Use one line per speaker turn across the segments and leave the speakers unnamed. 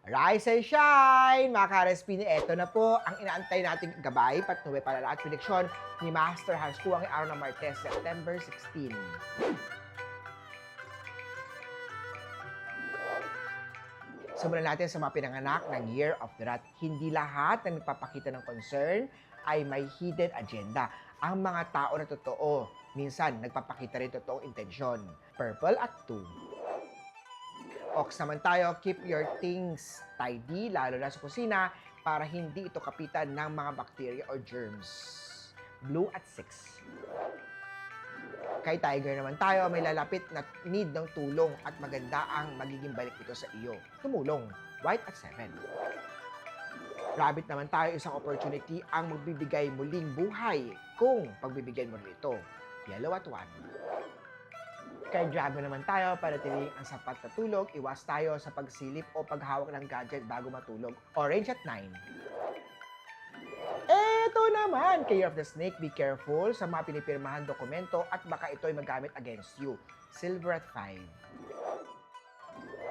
Rise and shine! Mga ka-RSP, eto na po ang inaantay nating gabay, patnubay, palala at prediksyon ni Master Hans Kuwang ngayong araw ng Martes, September 16. Simulan natin sa mga pinanganak ng Year of the Rat. Hindi lahat na nagpapakita ng concern ay may hidden agenda. Ang mga tao na totoo, minsan nagpapakita rin totoong intensyon. Purple at 2. Ox naman tayo, keep your things tidy, lalo na sa kusina, para hindi ito kapitan ng mga bacteria or germs. Blue at 6. Kay Tiger naman tayo, may lalapit na need ng tulong at maganda ang magiging balik ito sa iyo. Tumulong. White at 7. Rabbit naman tayo, isang opportunity ang magbibigay muling buhay kung pagbibigyan mo rin ito. Yellow at 1. Kay Dragon naman tayo, panatilihin ang sapat na tulog, iwas tayo sa pagsilip o paghawak ng gadget bago matulog. Orange at 9. Eto naman, kay Year of the Snake, be careful sa mga pinipirmahan dokumento at baka ito'y magamit against you. Silver at 5.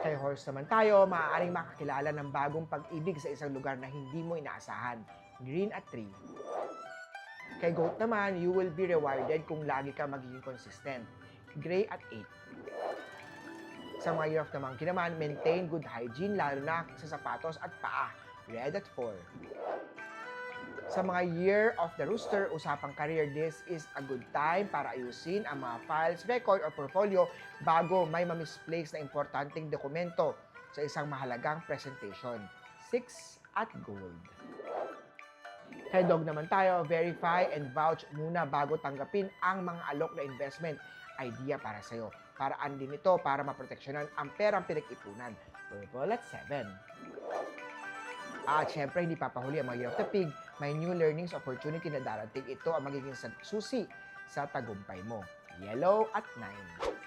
Kay Horse naman tayo, maaaring makakilala ng bagong pag-ibig sa isang lugar na hindi mo inaasahan. Green at 3. Kay Goat naman, you will be rewarded kung lagi ka magiging consistent. Gray at 8. Sa mga Year of the Monkey naman, maintain good hygiene lalo na sa sapatos at paa. Red at 4. Sa mga Year of the Rooster, usapang career, this is a good time para ayusin ang mga files, record, or portfolio bago may ma-misplace na importanteng dokumento sa isang mahalagang presentation. 6 at gold. Kay Dog naman tayo, verify and vouch muna bago tanggapin ang mga alok na investment idea para sa'yo. Paraan din ito para maproteksyonan ang perang pinag-ipunan. Purple at 7. At syempre, hindi papahuli ang mga Year of the Pig. May new learnings opportunity na darating. Ito ang magiging susi sa tagumpay mo. Yellow at 9.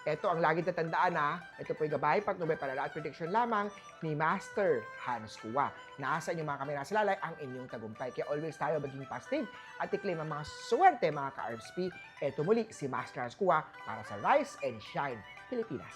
Ito ang lagi tatandaan na, ito po'y gabay, patnubay, palala at prediction lamang ni Master Hans Kuwa. Nasa inyong mga kamera sa lalay ang inyong tagumpay. Kaya always tayo maging positive at i-claim ang mga swerte mga ka-RSP. Ito muli si Master Hans Kuwa para sa Rise and Shine Pilipinas.